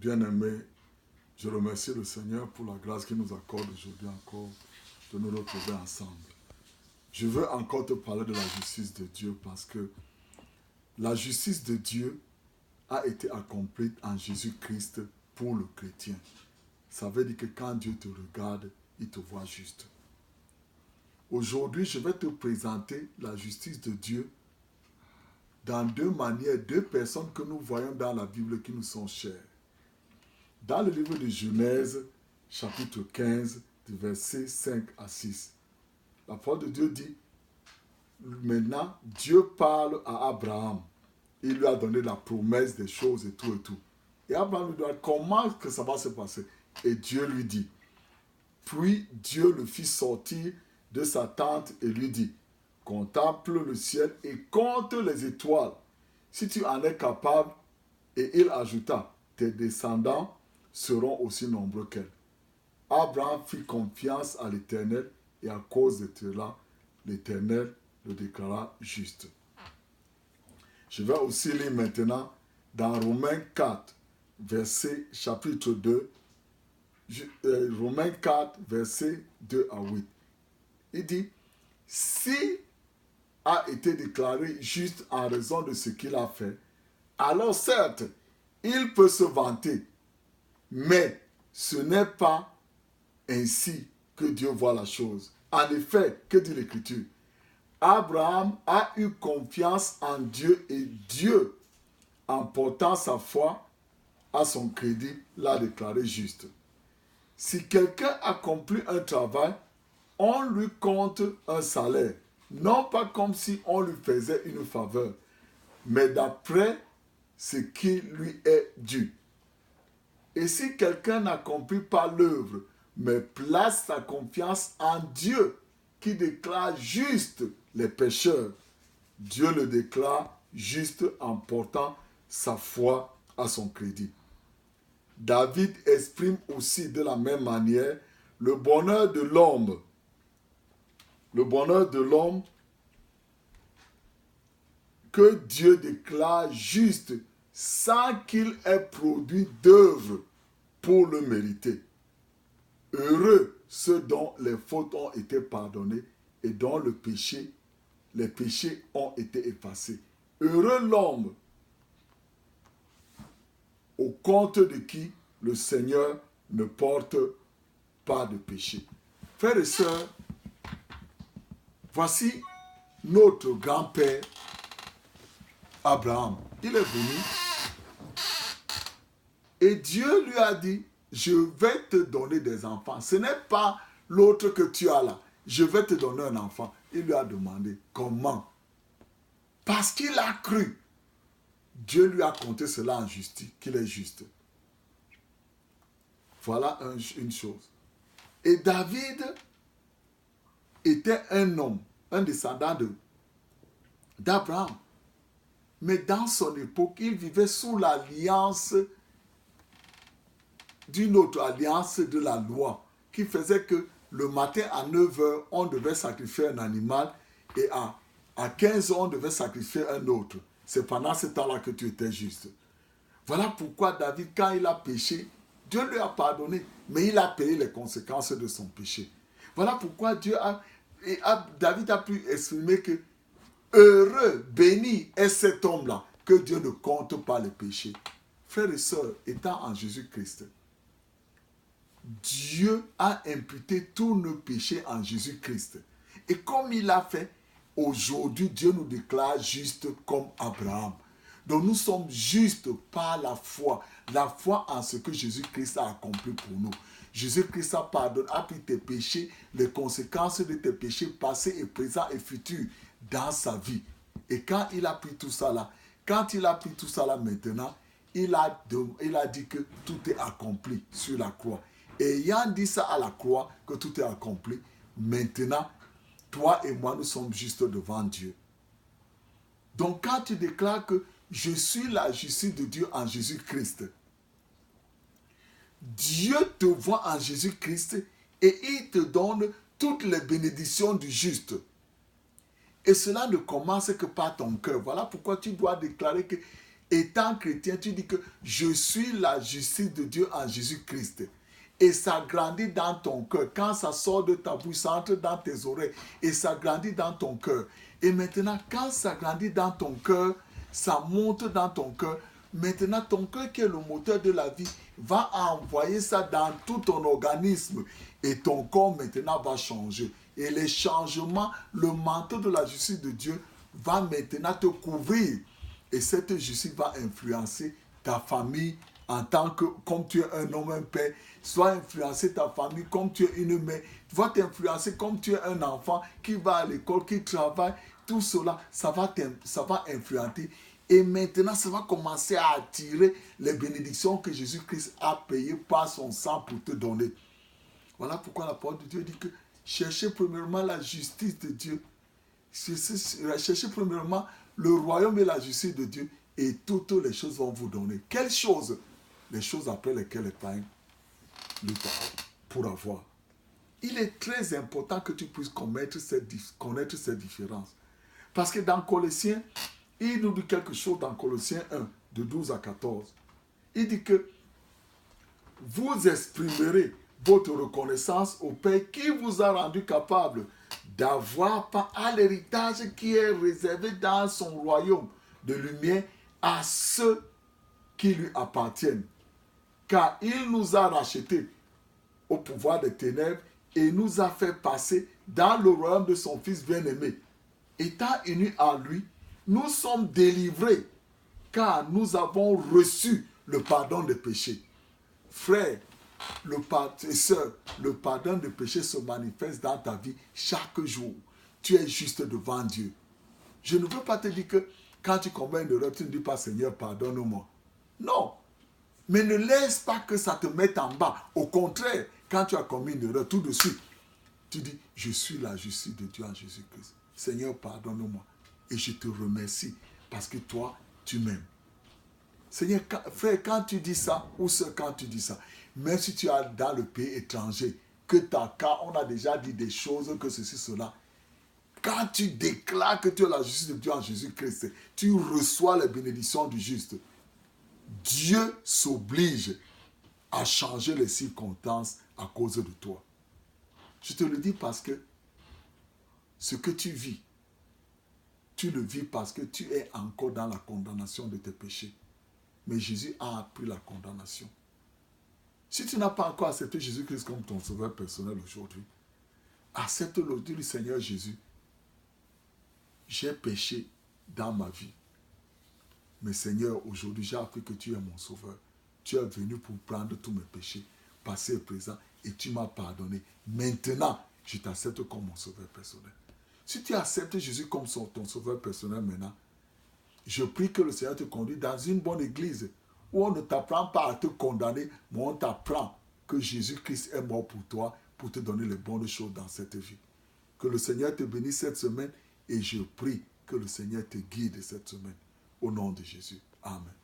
Bien-aimés, je remercie le Seigneur pour la grâce qu'il nous accorde aujourd'hui encore de nous retrouver ensemble. Je veux encore te parler de la justice de Dieu parce que la justice de Dieu a été accomplie en Jésus-Christ pour le chrétien. Ça veut dire que quand Dieu te regarde, il te voit juste. Aujourd'hui, je vais te présenter la justice de Dieu dans deux manières, deux personnes que nous voyons dans la Bible qui nous sont chères. Dans le livre de Genèse, chapitre 15, du verset 5 à 6, la parole de Dieu dit, maintenant, Dieu parle à Abraham. Il lui a donné la promesse des choses et tout et tout. Et Abraham lui dit, comment que ça va se passer? Et Dieu lui dit. Puis Dieu le fit sortir de sa tente et lui dit, contemple le ciel et compte les étoiles, si tu en es capable. Et il ajouta, tes descendants seront aussi nombreux qu'elle. Abraham fit confiance à l'Éternel et à cause de cela, l'Éternel le déclara juste. Je vais aussi lire maintenant dans Romains 4, verset chapitre 2, Romains 4, verset 2 à 8. Il dit, si a été déclaré juste en raison de ce qu'il a fait, alors certes, il peut se vanter, mais ce n'est pas ainsi que Dieu voit la chose. En effet, que dit l'Écriture? Abraham a eu confiance en Dieu et Dieu, en portant sa foi à son crédit, l'a déclaré juste. Si quelqu'un accomplit un travail, on lui compte un salaire, non pas comme si on lui faisait une faveur, mais d'après ce qui lui est dû. Et si quelqu'un n'accomplit pas l'œuvre, mais place sa confiance en Dieu, qui déclare juste les pécheurs, Dieu le déclare juste en portant sa foi à son crédit. David exprime aussi de la même manière le bonheur de l'homme. Le bonheur de l'homme que Dieu déclare juste sans qu'il ait produit d'œuvre pour le mériter. Heureux ceux dont les fautes ont été pardonnées et dont les péchés ont été effacés. Heureux l'homme au compte de qui le Seigneur ne porte pas de péché. Frères et sœurs, voici notre grand-père Abraham. Il est venu et Dieu lui a dit, je vais te donner des enfants. Ce n'est pas l'autre que tu as là. Je vais te donner un enfant. Il lui a demandé, comment? Parce qu'il a cru. Dieu lui a compté cela en justice, qu'il est juste. Voilà une chose. Et David était un homme, un descendant d'Abraham. Mais dans son époque, il vivait sous l'alliance d'une autre alliance de la loi, qui faisait que le matin à 9h, on devait sacrifier un animal et à 15h, on devait sacrifier un autre. C'est pendant ce temps-là que tu étais juste. Voilà pourquoi David, quand il a péché, Dieu lui a pardonné, mais il a payé les conséquences de son péché. Voilà pourquoi David a pu exprimer que heureux, béni est cet homme-là, que Dieu ne compte pas les péchés. Frères et sœurs, étant en Jésus-Christ, Dieu a imputé tous nos péchés en Jésus-Christ. Et comme il l'a fait, aujourd'hui, Dieu nous déclare juste comme Abraham. Donc nous sommes justes par la foi en ce que Jésus-Christ a accompli pour nous. Jésus-Christ a pris tes péchés, les conséquences de tes péchés passés et présents et futurs dans sa vie. Et quand il a pris tout ça là, maintenant, il a dit que tout est accompli sur la croix. Et ayant dit ça à la croix, que tout est accompli, maintenant, toi et moi, nous sommes justes devant Dieu. Donc quand tu déclares que je suis la justice de Dieu en Jésus-Christ, Dieu te voit en Jésus-Christ et il te donne toutes les bénédictions du juste. Et cela ne commence que par ton cœur. Voilà pourquoi tu dois déclarer que Étant chrétien, tu dis que je suis la justice de Dieu en Jésus-Christ. Et ça grandit dans ton cœur. Quand ça sort de ta bouche, ça entre dans tes oreilles et ça grandit dans ton cœur. Et maintenant, quand ça grandit dans ton cœur, ça monte dans ton cœur. Maintenant, ton cœur qui est le moteur de la vie va envoyer ça dans tout ton organisme. Et ton corps maintenant va changer. Et les changements, le manteau de la justice de Dieu va maintenant te couvrir. Et cette justice va influencer ta famille en tant que, comme tu es un homme, un père, soit influencer ta famille comme tu es une mère, va t'influencer comme tu es un enfant qui va à l'école, qui travaille, tout cela, ça va influencer. Et maintenant, ça va commencer à attirer les bénédictions que Jésus-Christ a payées par son sang pour te donner. Voilà pourquoi la parole de Dieu dit que cherchez premièrement la justice de Dieu. Cherchez premièrement le royaume et la justice de Dieu et toutes les choses vont vous donner. Quelles choses? Les choses après lesquelles les païens luttent pour avoir. Il est très important que tu puisses connaître cette différence. Parce que dans Colossiens, il nous dit quelque chose dans Colossiens 1, de 12 à 14. Il dit que vous exprimerez votre reconnaissance au Père qui vous a rendu capable d'avoir part à l'héritage qui est réservé dans son royaume de lumière à ceux qui lui appartiennent. Car il nous a rachetés au pouvoir des ténèbres et nous a fait passer dans le royaume de son Fils bien-aimé. Étant unis à lui, nous sommes délivrés car nous avons reçu le pardon des péchés. Frère, sœur, le pardon des péchés se manifeste dans ta vie chaque jour. Tu es juste devant Dieu. Je ne veux pas te dire que quand tu commets une erreur, tu ne dis pas Seigneur, pardonne-moi. Non. Mais ne laisse pas que ça te mette en bas. Au contraire, quand tu as commis une erreur, tout de suite, tu dis, je suis la justice de Dieu en Jésus-Christ. Seigneur, pardonne-moi. Et je te remercie parce que toi, tu m'aimes. Seigneur, frère, quand tu dis ça, ou quand tu dis ça, même si tu es dans le pays étranger, que ta cas, on a déjà dit des choses, que ceci, cela. Quand tu déclares que tu es la justice de Dieu en Jésus-Christ, tu reçois les bénédictions du juste. Dieu s'oblige à changer les circonstances à cause de toi. Je te le dis parce que ce que tu vis, tu le vis parce que tu es encore dans la condamnation de tes péchés. Mais Jésus a appris la condamnation. Si tu n'as pas encore accepté Jésus-Christ comme ton sauveur personnel aujourd'hui, accepte-le, dis-lui Seigneur Jésus, j'ai péché dans ma vie. Mais Seigneur, aujourd'hui, j'ai appris que tu es mon sauveur. Tu es venu pour prendre tous mes péchés, passé et présent, et tu m'as pardonné. Maintenant, je t'accepte comme mon sauveur personnel. Si tu acceptes Jésus comme ton sauveur personnel maintenant, je prie que le Seigneur te conduise dans une bonne église où on ne t'apprend pas à te condamner, mais on t'apprend que Jésus-Christ est mort pour toi, pour te donner les bonnes choses dans cette vie. Que le Seigneur te bénisse cette semaine et je prie que le Seigneur te guide cette semaine. Au nom de Jésus. Amen.